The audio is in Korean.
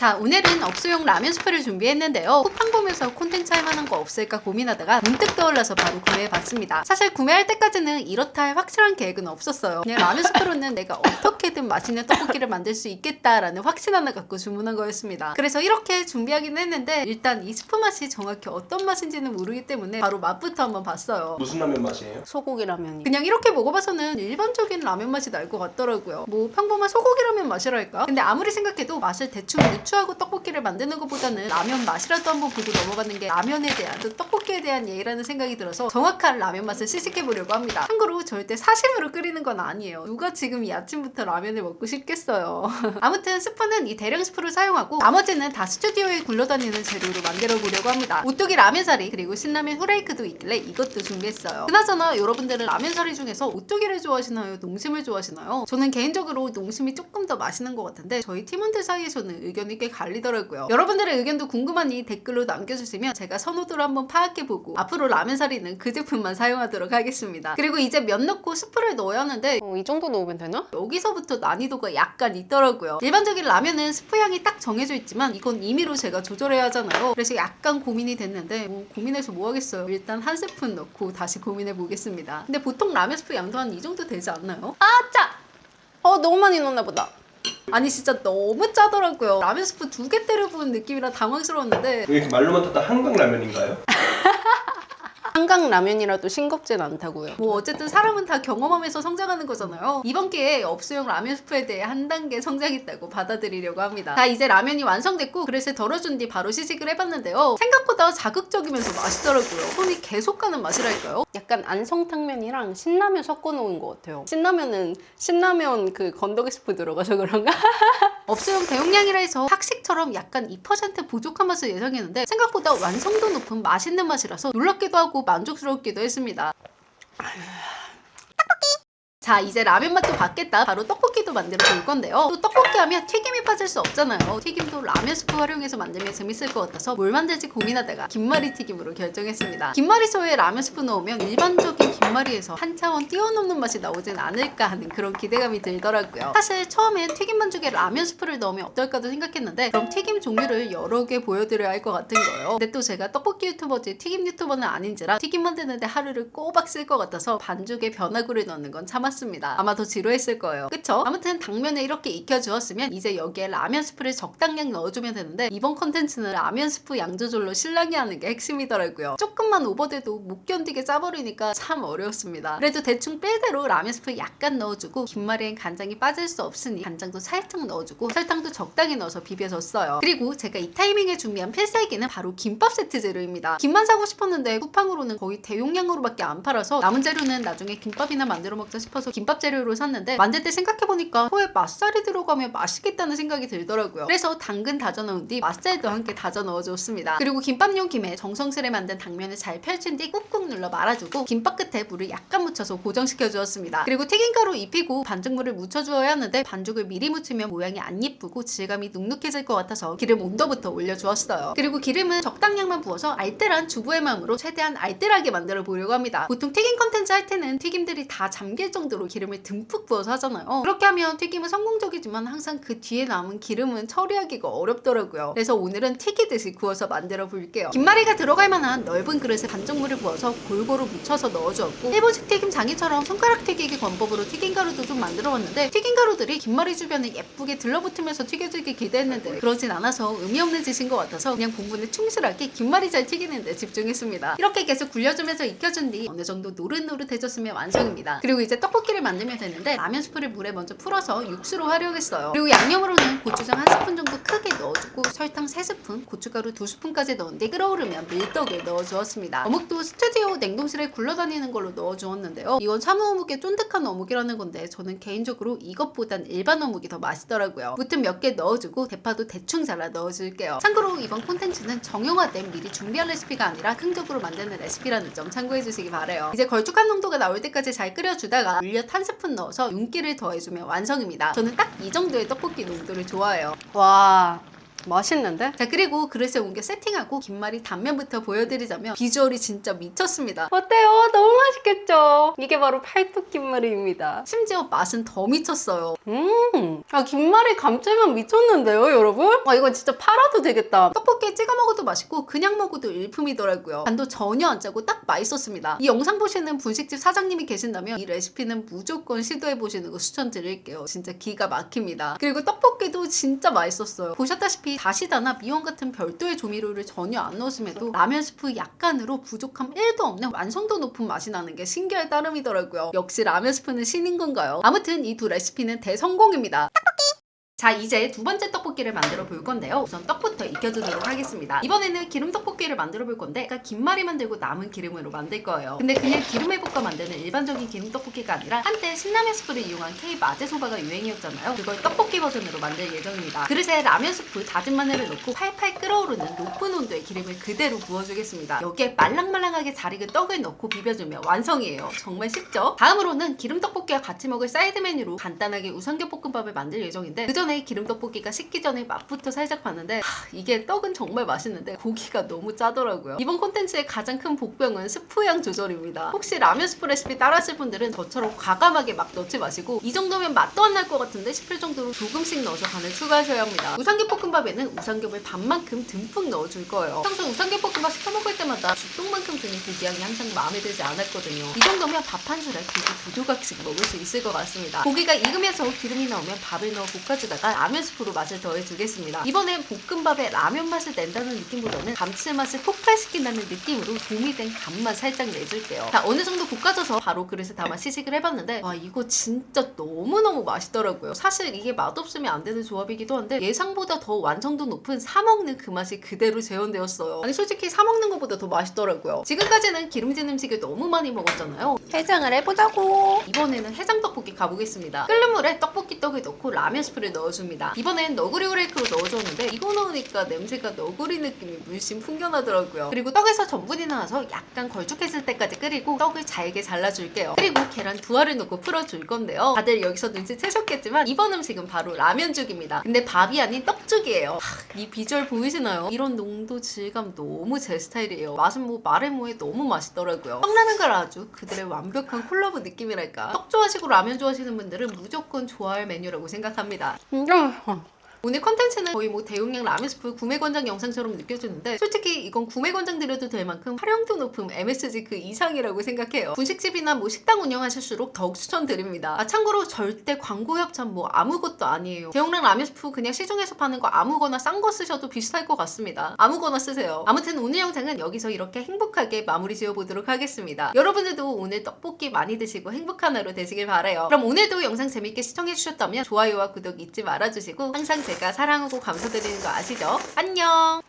자, 오늘은 업소용 라면 스프를 준비했는데요. 쿠팡 보면서 콘텐츠 할 만한 거 없을까 고민하다가 문득 떠올라서 바로 구매해봤습니다. 사실 구매할 때까지는 이렇다 할 확실한 계획은 없었어요. 그냥 라면 스프로는 내가 어떻게든 맛있는 떡볶이를 만들 수 있겠다라는 확신 하나 갖고 주문한 거였습니다. 그래서 이렇게 준비하긴 했는데 일단 이 스프 맛이 정확히 어떤 맛인지는 모르기 때문에 바로 맛부터 한번 봤어요. 무슨 라면 맛이에요? 소고기 라면이. 그냥 이렇게 먹어봐서는 일반적인 라면 맛이 날 것 같더라고요. 뭐 평범한 소고기 라면 맛이랄까? 근데 아무리 생각해도 맛을 대충 유추하고 떡볶이를 만드는 것보다는 라면 맛이라도 한번 보고 넘어가는 게 라면에 대한 또 떡볶이에 대한 예의라는 생각이 들어서 정확한 라면 맛을 시식해보려고 합니다. 참고로 절대 사심으로 끓이는 건 아니에요. 누가 지금 이 아침부터 라면을 먹고 싶겠어요. 아무튼 스프는 이 대령 스프를 사용하고 나머지는 다 스튜디오에 굴러다니는 재료로 만들어 보려고 합니다. 오뚜기 라면사리 그리고 신라면 후레이크도 있길래 이것도 준비했어요. 그나저나 여러분들은 라면사리 중에서 오뚜기를 좋아하시나요? 농심을 좋아하시나요? 저는 개인적으로 농심이 조금 더 맛있는 것 같은데 저희 팀원들 사이에서는 의견이 꽤 갈리더라고요. 여러분들의 의견도 궁금하니 댓글로 남겨주시면 제가 선호도를 한번 파악해보고 앞으로 라면사리는 그 제품만 사용하도록 하겠습니다. 그리고 이제 면 넣고 스프를 넣어야 하는데 이 정도 넣으면 되나? 여기서부터 난이도가 약간 있더라고요. 일반적인 라면은 스프 향이 딱 정해져 있지만 이건 임의로 제가 조절해야 하잖아요. 그래서 약간 고민이 됐는데 고민해서 뭐 하겠어요. 일단 한 스푼 넣고 다시 고민해 보겠습니다. 근데 보통 라면 스프 양도 한 이 정도 되지 않나요? 아, 짜! 너무 많이 넣었나 보다. 아니 진짜 너무 짜더라고요. 라면 스프 2개 때려 부은 느낌이라 당황스러웠는데 왜 이렇게 말로만 듣다 한강 라면인가요? 한강 라면이라도 싱겁진 않다고요. 뭐 어쨌든 사람은 다 경험하면서 성장하는 거잖아요. 이번 기회에 업소용 라면 스프에 대해 한 단계 성장했다고 받아들이려고 합니다. 자, 이제 라면이 완성됐고 그릇에 덜어준 뒤 바로 시식을 해봤는데요. 생각보다 자극적이면서 맛있더라고요. 손이 계속 가는 맛이랄까요? 약간 안성탕면이랑 신라면 섞어 놓은 것 같아요. 신라면은 신라면 그 건더기 스프 들어가서 그런가? 업소용 대용량이라 해서 학식처럼 약간 2% 부족한 맛을 예상했는데 생각보다 완성도 높은 맛있는 맛이라서 놀랍기도 하고 만족스럽기도 했습니다. 자, 이제 라면 맛도 봤겠다. 바로 떡볶이도 만들어 볼 건데요. 또 떡볶이 하면 튀김이 빠질 수 없잖아요. 튀김도 라면 스프 활용해서 만들면 재밌을 것 같아서 뭘 만들지 고민하다가 김말이 튀김으로 결정했습니다. 김말이소에 라면 스프 넣으면 일반적인 김말이에서 한 차원 뛰어넘는 맛이 나오진 않을까 하는 그런 기대감이 들더라고요. 사실 처음엔 튀김 반죽에 라면 스프를 넣으면 어떨까도 생각했는데 그럼 튀김 종류를 여러 개 보여드려야 할 것 같은 거예요. 근데 또 제가 떡볶이 유튜버지 튀김 유튜버는 아닌지라 튀김 만드는데 하루를 꼬박 쓸 것 같아서 반죽에 변화구를 넣는 건 참았습니다. 아마 더 지루했을 거예요. 그쵸? 아무튼 당면에 이렇게 익혀주었으면 이제 여기에 라면 스프를 적당량 넣어주면 되는데 이번 컨텐츠는 라면 스프 양 조절로 신랑이 하는 게 핵심이더라고요. 조금만 오버돼도 못 견디게 짜버리니까 참 어려웠습니다. 그래도 대충 뺄대로 라면 스프 약간 넣어주고 김말이엔 간장이 빠질 수 없으니 간장도 살짝 넣어주고 설탕도 적당히 넣어서 비벼줬어요. 그리고 제가 이 타이밍에 준비한 필살기는 바로 김밥 세트 재료입니다. 김만 사고 싶었는데 쿠팡으로는 거의 대용량으로밖에 안 팔아서 남은 재료는 나중에 김밥이나 만들어 먹자 싶어서 김밥 재료로 샀는데 만들 때 생각해보니까 소에 맛살이 들어가면 맛있겠다는 생각이 들더라고요. 그래서 당근 다져 넣은 뒤 맛살도 함께 다져 넣어줬습니다. 그리고 김밥용 김에 정성스레 만든 당면을 잘 펼친 뒤 꾹꾹 눌러 말아주고 김밥 끝에 물을 약간 묻혀서 고정시켜 주었습니다. 그리고 튀김가루 입히고 반죽물을 묻혀주어야 하는데 반죽을 미리 묻히면 모양이 안 예쁘고 질감이 눅눅해질 것 같아서 기름 온도부터 올려주었어요. 그리고 기름은 적당량만 부어서 알뜰한 주부의 마음으로 최대한 알뜰하게 만들어 보려고 합니다. 보통 튀김 컨텐츠 할 때는 튀김들이 다 잠길 정도로 기름을 듬뿍 부어서 하잖아요. 그렇게 하면 튀김은 성공적이지만 항상 그 뒤에 남은 기름은 처리하기가 어렵더라고요. 그래서 오늘은 튀기듯이 구워서 만들어 볼게요. 김말이가 들어갈 만한 넓은 그릇에 반죽물을 부어서 골고루 묻혀서 넣어주었고 일본식 튀김 장인처럼 손가락 튀기기 권법으로 튀김가루도 좀 만들어봤는데 튀김가루들이 김말이 주변에 예쁘게 들러붙으면서 튀겨지길 기대했는데 그러진 않아서 의미 없는 짓인 것 같아서 그냥 본분에 충실하게 김말이 잘 튀기는데 집중했습니다. 이렇게 계속 굴려주면서 익혀준 뒤 어느 정도 노릇노릇해졌으면 완성입니다. 그리고 이제 떡볶이를 만들면 되는데 라면 스프를 물에 먼저 풀어서 육수로 활용했어요. 그리고 양념으로는 고추장 1스푼 정도 크게 넣어주고 설탕 3스푼, 고춧가루 2스푼까지 넣은 뒤 끓어오르면 밀떡을 넣어주었습니다. 어묵도 스튜디오 냉동실에 굴러다니는 걸로 넣어주었는데요. 이건 참우 어묵의 쫀득한 어묵이라는 건데 저는 개인적으로 이것보단 일반 어묵이 더 맛있더라고요. 무튼 몇 개 넣어주고 대파도 대충 잘라 넣어줄게요. 참고로 이번 콘텐츠는 정형화된 미리 준비한 레시피가 아니라 흥적으로 만드는 레시피라는 점 참고해주시기 바라요. 이제 걸쭉한 농도가 나올 때까지 잘 끓여주다가 물엿 1스푼 넣어서 윤기를 더해주면 완성입니다. 저는 딱 이 정도의 떡볶이 농도를 좋아해요. 와, 맛있는데? 자, 그리고 그릇에 옮겨 세팅하고 김말이 단면부터 보여드리자면 비주얼이 진짜 미쳤습니다. 어때요? 너무 맛있겠죠? 이게 바로 팔뚝 김말이입니다. 심지어 맛은 더 미쳤어요. 아, 김말이 감칠맛 미쳤는데요, 여러분? 아, 이거 진짜 팔아도 되겠다. 떡볶이에 찍어 먹어도 맛있고 그냥 먹어도 일품이더라고요. 간도 전혀 안 짜고 딱 맛있었습니다. 이 영상 보시는 분식집 사장님이 계신다면 이 레시피는 무조건 시도해보시는 거 추천드릴게요. 진짜 기가 막힙니다. 그리고 떡볶이도 진짜 맛있었어요. 보셨다시피 다시다나 미원 같은 별도의 조미료를 전혀 안 넣었음에도 라면 스프 약간으로 부족함 1도 없는 완성도 높은 맛이 나는 게 신기할 따름이더라고요. 역시 라면 스프는 신인 건가요? 아무튼 이 두 레시피는 대성공입니다. 자, 이제 두 번째 떡볶이를 만들어 볼 건데요. 우선 떡부터 익혀주도록 하겠습니다. 이번에는 기름 떡볶이를 만들어 볼 건데 아까 김말이 만들고 남은 기름으로 만들 거예요. 근데 그냥 기름에 볶아 만드는 일반적인 기름 떡볶이가 아니라 한때 신라면 스프를 이용한 K 마제소바가 유행이었잖아요. 그걸 떡볶이 버전으로 만들 예정입니다. 그릇에 라면 스프, 다진 마늘을 넣고 팔팔 끓어오르는 높은 온도의 기름을 그대로 부어주겠습니다. 여기에 말랑말랑하게 잘 익은 떡을 넣고 비벼주면 완성이에요. 정말 쉽죠? 다음으로는 기름 떡볶이와 같이 먹을 사이드 메뉴로 간단하게 우삼겹 볶음밥을 만들 예정인데 그 전에 기름 떡볶이가 식기 전에 맛부터 살짝 봤는데 이게 떡은 정말 맛있는데 고기가 너무 짜더라고요. 이번 콘텐츠의 가장 큰 복병은 스프양 조절입니다. 혹시 라면 스프 레시피 따라하실 분들은 저처럼 과감하게 막 넣지 마시고 이 정도면 맛도 안 날 것 같은데 싶을 정도로 조금씩 넣어서 간을 추가하셔야 합니다. 우삼겹 볶음밥에는 우삼겹을 반만큼 듬뿍 넣어줄 거예요. 평소 우삼겹 볶음밥 시켜 먹을 때마다 죽동만큼 드는 고기향이 항상 마음에 들지 않았거든요. 이 정도면 밥 한 술에 고기 두 조각씩 먹을 수 있을 것 같습니다. 고기가 익으면서 기름이 나오면 밥을 넣어 볶아주다가 라면 스프로 맛을 더해주겠습니다. 이번엔 볶음밥에 라면 맛을 낸다는 느낌보다는 감칠맛을 폭발시킨다는 느낌으로 도미된 간맛 살짝 내줄게요. 자, 어느 정도 볶아져서 바로 그릇에 담아 시식을 해봤는데 와, 이거 진짜 너무너무 맛있더라고요. 사실 이게 맛없으면 안 되는 조합이기도 한데 예상보다 더 완성도 높은 사먹는 그 맛이 그대로 재현되었어요. 아니 솔직히 사먹는 것보다 더 맛있더라고요. 지금까지는 기름진 음식을 너무 많이 먹었잖아요. 해장을 해보자고. 이번에는 해장 떡볶이 가보겠습니다. 끓는 물에 떡볶이 떡을 넣고 라면 스프를 넣어줍니다. 이번엔 너구리 후레이크로 넣어줬는데 이거 넣으니까 냄새가 너구리 느낌이 물씬 풍겨나더라고요. 그리고 떡에서 전분이 나와서 약간 걸쭉해질 때까지 끓이고 떡을 잘게 잘라줄게요. 그리고 계란 두 알을 넣고 풀어줄 건데요. 다들 여기서 눈치채셨겠지만 이번 음식은 바로 라면죽입니다. 근데 밥이 아닌 떡죽이에요. 이 비주얼 보이시나요? 이런 농도, 질감 너무 제 스타일이에요. 맛은 뭐 말해 뭐해 너무 맛있더라고요. 떡라면과 아주 그들의 완벽한 콜라보 느낌이랄까. 떡 좋아하시고 라면 좋아하시는 분들은 무조건 좋아할 메뉴라고 생각합니다. 오늘 컨텐츠는 거의 뭐 대용량 라면 스프 구매 권장 영상처럼 느껴지는데 솔직히 이건 구매 권장 드려도 될 만큼 활용도 높은 MSG 그 이상이라고 생각해요. 분식집이나 뭐 식당 운영하실수록 더욱 추천드립니다. 참고로 절대 광고 협찬 뭐 아무것도 아니에요. 대용량 라면 스프 그냥 시중에서 파는 거 아무거나 싼 거 쓰셔도 비슷할 것 같습니다. 아무거나 쓰세요. 아무튼 오늘 영상은 여기서 이렇게 행복하게 마무리 지어보도록 하겠습니다. 여러분들도 오늘 떡볶이 많이 드시고 행복한 하루 되시길 바라요. 그럼 오늘도 영상 재밌게 시청해주셨다면 좋아요와 구독 잊지 말아주시고 항상 제가 사랑하고 감사드리는 거 아시죠? 안녕!